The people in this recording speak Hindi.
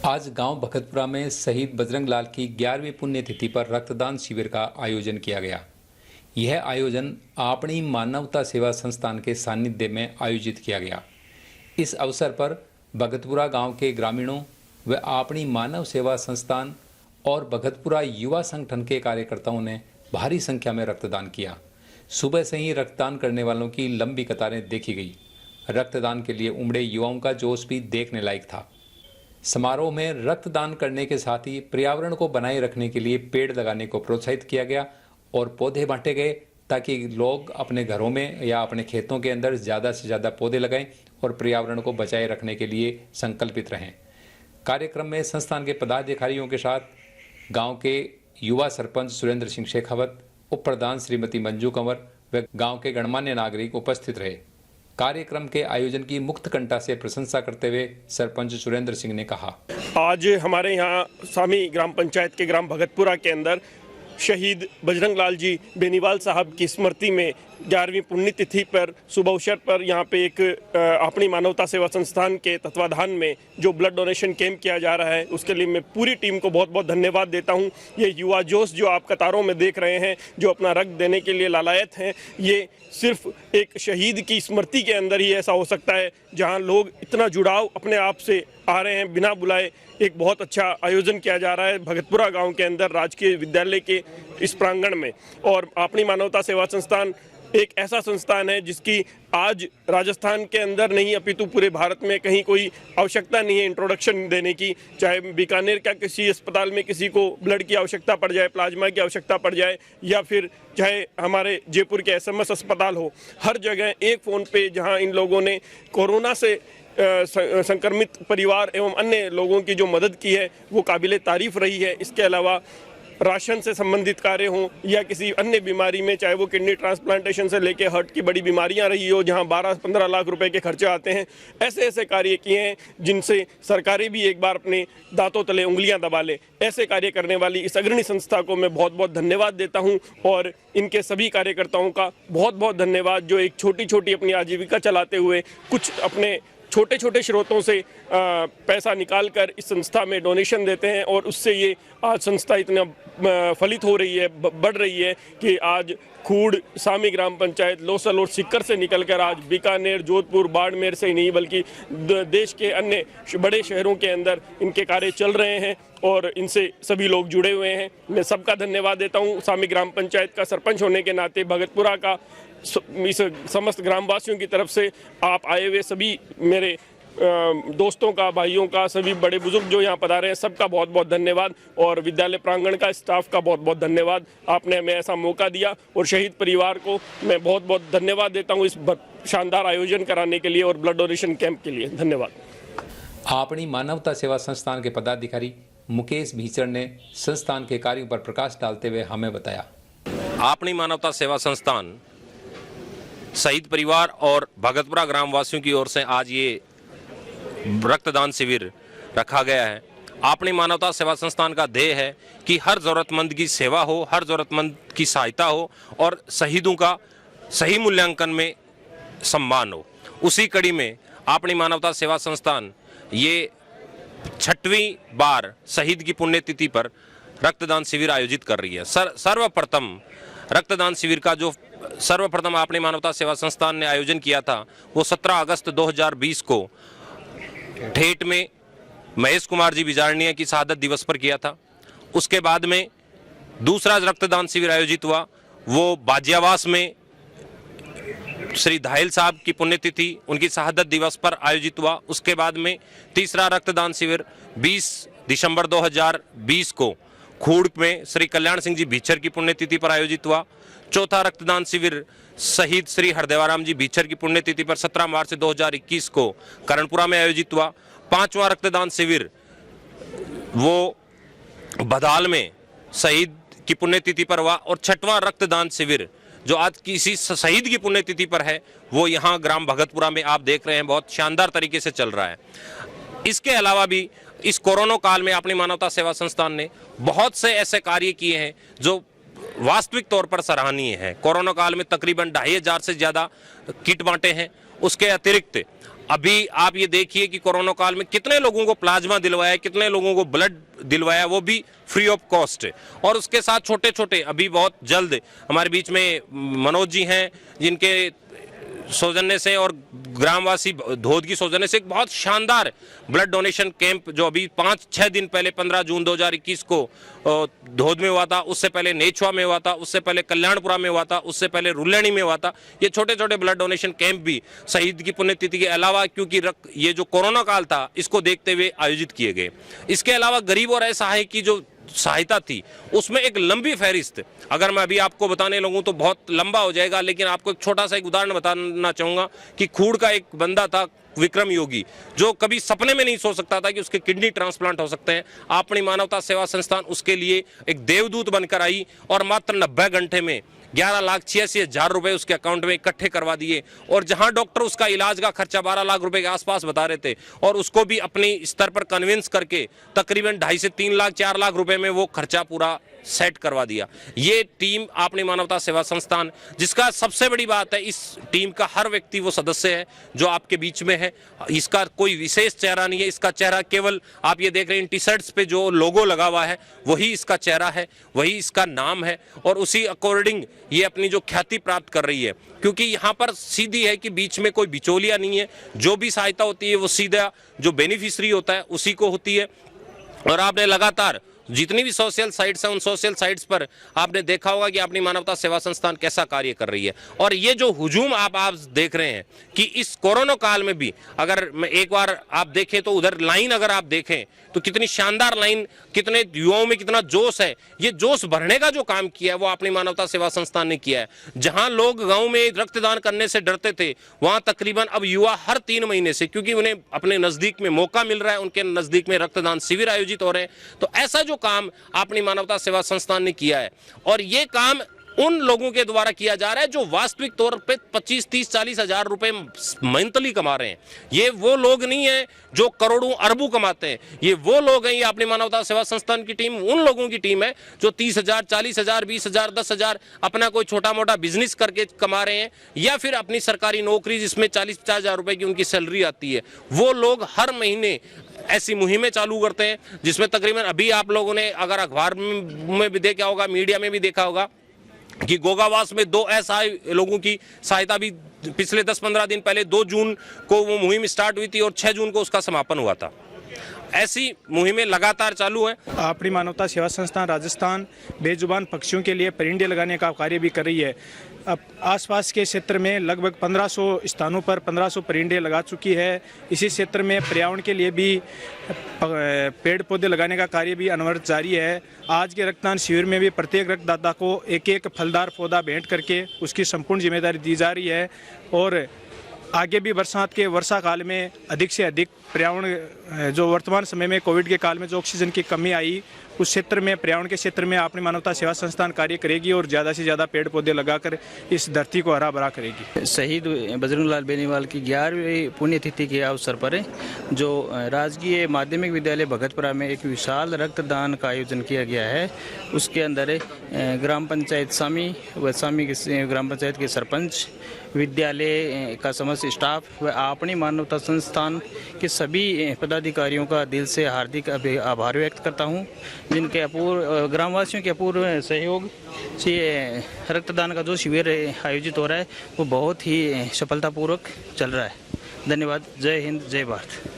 आज गांव भगतपुरा में शहीद बजरंग लाल की 11वीं पुण्यतिथि पर रक्तदान शिविर का आयोजन किया गया। यह आयोजन अपनी मानवता सेवा संस्थान के सानिध्य में आयोजित किया गया। इस अवसर पर भगतपुरा गांव के ग्रामीणों व अपनी मानव सेवा संस्थान और भगतपुरा युवा संगठन के कार्यकर्ताओं ने भारी संख्या में रक्तदान किया। सुबह से ही रक्तदान करने वालों की लंबी कतारें देखी गई। रक्तदान के लिए उमड़े युवाओं का जोश भी देखने लायक था। समारोह में रक्तदान करने के साथ ही पर्यावरण को बनाए रखने के लिए पेड़ लगाने को प्रोत्साहित किया गया और पौधे बांटे गए ताकि लोग अपने घरों में या अपने खेतों के अंदर ज़्यादा से ज़्यादा पौधे लगाएं और पर्यावरण को बचाए रखने के लिए संकल्पित रहें। कार्यक्रम में संस्थान के पदाधिकारियों के साथ गांव के युवा सरपंच सुरेंद्र सिंह शेखावत, उप प्रधान श्रीमती मंजू कंवर व गांव के गणमान्य नागरिक उपस्थित रहे। कार्यक्रम के आयोजन की मुक्त कंठा से प्रशंसा करते हुए सरपंच सुरेंद्र सिंह ने कहा, आज हमारे यहाँ सामी ग्राम पंचायत के ग्राम भगतपुरा के अंदर शहीद बजरंग लाल जी बेनीवाल साहब की स्मृति में 11वीं पुण्यतिथि पर शुभ अवसर पर यहाँ पे एक अपनी मानवता सेवा संस्थान के तत्वाधान में जो ब्लड डोनेशन कैंप किया जा रहा है, उसके लिए मैं पूरी टीम को बहुत बहुत धन्यवाद देता हूँ। ये युवा जोश जो आप कतारों में देख रहे हैं, जो अपना रक्त देने के लिए लालायत हैं, ये सिर्फ एक शहीद की स्मृति के अंदर ही ऐसा हो सकता है जहाँ लोग इतना जुड़ाव अपने आप से आ रहे हैं बिना बुलाए। एक बहुत अच्छा आयोजन किया जा रहा है भगतपुरा गांव के अंदर राजकीय विद्यालय के इस प्रांगण में। और अपनी मानवता सेवा संस्थान एक ऐसा संस्थान है जिसकी आज राजस्थान के अंदर नहीं अपितु पूरे भारत में कहीं कोई आवश्यकता नहीं है इंट्रोडक्शन देने की। चाहे बीकानेर का किसी अस्पताल में किसी को ब्लड की आवश्यकता पड़ जाए, प्लाज्मा की आवश्यकता पड़ जाए, या फिर चाहे हमारे जयपुर के एसएमएस अस्पताल हो, हर जगह एक फ़ोन पे जहां इन लोगों ने कोरोना से संक्रमित परिवार एवं अन्य लोगों की जो मदद की है वो काबिले तारीफ रही है। इसके अलावा राशन से संबंधित कार्य हों या किसी अन्य बीमारी में, चाहे वो किडनी ट्रांसप्लांटेशन से लेके हार्ट की बड़ी बीमारियां रही हो जहां 12-15 लाख रुपए के खर्चे आते हैं, ऐसे ऐसे कार्य किए हैं जिनसे सरकारें भी एक बार अपने दांतों तले उंगलियां दबा ले। ऐसे कार्य करने वाली इस अग्रणी संस्था को मैं बहुत बहुत धन्यवाद देता हूं और इनके सभी कार्यकर्ताओं का बहुत बहुत धन्यवाद जो एक छोटी छोटी अपनी आजीविका चलाते हुए कुछ अपने छोटे छोटे स्रोतों से पैसा निकालकर इस संस्था में डोनेशन देते हैं और उससे ये आज संस्था इतना फलित हो रही है, बढ़ रही है कि आज खूड़, सामी ग्राम पंचायत, लोसल और सिक्कर से निकलकर आज बीकानेर, जोधपुर, बाड़मेर से ही नहीं बल्कि देश के अन्य बड़े शहरों के अंदर इनके कार्य चल रहे हैं और इनसे सभी लोग जुड़े हुए हैं। मैं सबका धन्यवाद देता हूँ। सामी ग्राम पंचायत का सरपंच होने के नाते भगतपुरा का इस समस्त ग्रामवासियों की तरफ से आप आए हुए सभी मेरे दोस्तों का, भाइयों का, सभी बड़े बुजुर्ग जो यहाँ पधारे हैं, सबका बहुत बहुत धन्यवाद और विद्यालय प्रांगण का स्टाफ का बहुत बहुत धन्यवाद। आपने हमें ऐसा मौका दिया और शहीद परिवार को मैं बहुत बहुत धन्यवाद देता हूँ इस शानदार आयोजन कराने के लिए और ब्लड डोनेशन कैंप के लिए। धन्यवाद। अपनी मानवता सेवा संस्थान के पदाधिकारी मुकेश भीचर ने संस्थान के कार्यों पर प्रकाश डालते हुए हमें बताया, अपनी मानवता सेवा संस्थान शहीद परिवार और भगतपुरा ग्रामवासियों की ओर से आज ये रक्तदान शिविर रखा गया है। अपनी मानवता सेवा संस्थान का ध्येय है कि हर ज़रूरतमंद की सेवा हो, हर ज़रूरतमंद की सहायता हो और शहीदों का सही मूल्यांकन में सम्मान हो। उसी कड़ी में अपनी मानवता सेवा संस्थान ये 6वीं बार शहीद की पुण्यतिथि पर रक्तदान शिविर आयोजित कर रही है। सर्वप्रथम रक्तदान शिविर का जो सर्वप्रथम अपनी मानवता सेवा संस्थान ने आयोजन किया था वो 17 अगस्त 2020 को ठेठ में महेश कुमार जी बिजारनिया की शहादत दिवस पर किया था। उसके बाद में दूसरा रक्तदान शिविर आयोजित हुआ वो बाजियावास में श्री धायल साहब की पुण्यतिथि, उनकी शहादत दिवस पर आयोजित हुआ। उसके बाद में तीसरा रक्तदान शिविर 20 दिसंबर 2020 को खूड़ में श्री कल्याण सिंह जी भीचर की पुण्यतिथि पर आयोजित हुआ। चौथा रक्तदान शिविर शहीद श्री हरदेवाराम जी भीचर की पुण्यतिथि पर 17 मार्च 2021 को करणपुरा में आयोजित हुआ। 5वां रक्तदान शिविर वो बदाल में शहीद की पुण्यतिथि पर हुआ और 6वां रक्तदान शिविर जो आज किसी शहीद की पुण्यतिथि पर है वो यहाँ ग्राम भगतपुरा में आप देख रहे हैं बहुत शानदार तरीके से चल रहा है। इसके अलावा भी इस कोरोना काल में अपनी मानवता सेवा संस्थान ने बहुत से ऐसे कार्य किए हैं जो वास्तविक तौर पर सराहनीय है। कोरोना काल में तकरीबन 2500 से ज़्यादा किट बांटे हैं। उसके अतिरिक्त अभी आप ये देखिए कि कोरोना काल में कितने लोगों को प्लाज्मा दिलवाया, कितने लोगों को ब्लड दिलवाया, वो भी फ्री ऑफ कॉस्ट। और उसके साथ छोटे छोटे अभी बहुत जल्द हमारे बीच में मनोज जी हैं, जिनके सौजन्य से और ग्रामवासी धोद की सौजन्य से एक बहुत शानदार ब्लड डोनेशन कैंप जो अभी 5-6 दिन पहले 15 जून 2021 को धोद में हुआ था, उससे पहले नेछवा में हुआ था, उससे पहले कल्याणपुरा में हुआ था, उससे पहले रुल्लेणी में हुआ था। ये छोटे छोटे ब्लड डोनेशन कैंप भी शहीद की पुण्यतिथि के अलावा, क्योंकि ये जो कोरोना काल था इसको देखते हुए आयोजित किए गए। इसके अलावा गरीब और असहाय की जो सहायता थी उसमें एक लंबी फहरिस्त, अगर मैं अभी आपको बताने लगूं तो बहुत लंबा हो जाएगा, लेकिन आपको एक छोटा सा एक उदाहरण बताना चाहूंगा कि खूड़ का एक बंदा था विक्रम योगी, जो कभी सपने में नहीं सोच सकता था कि उसके किडनी ट्रांसप्लांट हो सकते हैं। अपनी मानवता सेवा संस्थान उसके लिए एक देवदूत बनकर आई और मात्र 90 घंटे में 11,86,000 रुपए उसके अकाउंट में इकट्ठे करवा दिए। और जहां डॉक्टर उसका इलाज का खर्चा 12 लाख रुपए के आसपास बता रहे थे, और उसको भी अपनी स्तर पर कन्विंस करके तकरीबन 2.5 से 3 लाख 4 लाख रुपए में वो खर्चा पूरा सेट करवा दिया। ये टीम अपनी मानवता सेवा संस्थान, जिसका सबसे बड़ी बात है, इस टीम का हर व्यक्ति वो सदस्य है जो आपके बीच में है। इसका कोई विशेष चेहरा नहीं है, इसका चेहरा केवल आप ये देख रहे हैं इन टी शर्ट्स पे जो लोगो लगा हुआ है वही इसका चेहरा है, वही इसका नाम है, और उसी अकॉर्डिंग ये अपनी जो ख्याति प्राप्त कर रही है। क्योंकि यहाँ पर सीधी है कि बीच में कोई बिचौलिया नहीं है, जो भी सहायता होती है वो सीधा जो बेनिफिशियरी होता है उसी को होती है। और आपने लगातार जितनी भी सोशल साइट्स हैं उन सोशल साइट्स पर आपने देखा होगा कि अपनी मानवता सेवा संस्थान कैसा कार्य कर रही है। और ये जो हुजूम आप देख रहे हैं कि इस कोरोना काल में भी, अगर मैं एक बार आप देखें तो उधर लाइन अगर आप देखें तो कितनी शानदार लाइन, कितने युवाओं में कितना जोश है। ये जोश भरने का जो काम किया है वो अपनी मानवता सेवा संस्थान ने किया है। जहां लोग गांव में रक्तदान करने से डरते थे, वहां तकरीबन अब युवा हर 3 महीने से, क्योंकि उन्हें अपने नजदीक में मौका मिल रहा है, उनके नजदीक में रक्तदान शिविर आयोजित हो रहे हैं। तो ऐसा जो काम अपनी मानवता सेवा संस्थान ने किया है, और ये काम उन लोगों के द्वारा किया जा रहा है जो वास्तविक तौर पे 25, 30, 40 हजार रुपए मंथली कमा रहे हैं। ये वो लोग नहीं है जो करोड़ों अरबों कमाते हैं, ये वो लोग हैं। ये अपनी मानवता सेवा संस्थान की टीम उन लोगों की टीम है जो 30,000, 40,000, 20,000, 10,000 अपना कोई छोटा मोटा बिजनेस करके कमा रहे हैं, या फिर अपनी सरकारी नौकरी जिसमें 40-50 हजार रुपए की उनकी सैलरी आती है। वो लोग हर महीने ऐसी मुहिमें चालू करते हैं, जिसमें तकरीबन अभी आप लोगों ने अगर अखबार में भी देखा होगा, मीडिया में भी देखा होगा कि गोगावास में 2 असहाय लोगों की सहायता भी पिछले 10-15 दिन पहले 2 जून को वो मुहिम स्टार्ट हुई थी और 6 जून को उसका समापन हुआ था। ऐसी मुहिमें लगातार चालू हैं। अपनी मानवता सेवा संस्थान राजस्थान बेजुबान पक्षियों के लिए परिंदे लगाने का कार्य भी कर रही है। अब आसपास के क्षेत्र में लगभग 1500 स्थानों पर 1500 परिंदे लगा चुकी है। इसी क्षेत्र में पर्यावरण के लिए भी पेड़ पौधे लगाने का कार्य भी अनवरत जारी है। आज के रक्तदान शिविर में भी प्रत्येक रक्तदाता को एक फलदार पौधा भेंट करके उसकी संपूर्ण जिम्मेदारी दी जा रही है। और आगे भी बरसात के वर्षा काल में अधिक से अधिक पर्यावरण, जो वर्तमान समय में कोविड के काल में जो ऑक्सीजन की कमी आई, उस क्षेत्र में पर्यावरण के क्षेत्र में अपनी मानवता सेवा संस्थान कार्य करेगी और ज़्यादा से ज़्यादा पेड़ पौधे लगाकर इस धरती को हरा भरा करेगी। शहीद बजरंग लाल बेनीवाल की 11वीं पुण्यतिथि के अवसर पर जो राजकीय माध्यमिक विद्यालय भगतपुरा में एक विशाल रक्तदान का आयोजन किया गया है। उसके अंदर ग्राम पंचायत सामी व सामी के ग्राम पंचायत के सरपंच, विद्यालय का समस्त स्टाफ व अपनी मानवता संस्थान के सभी पदाधिकारियों का दिल से हार्दिक आभार व्यक्त करता हूं, जिनके अपूर्व ग्रामवासियों के अपूर्व सहयोग से रक्तदान का जो शिविर आयोजित हो रहा है वो बहुत ही सफलतापूर्वक चल रहा है। धन्यवाद। जय हिंद, जय भारत।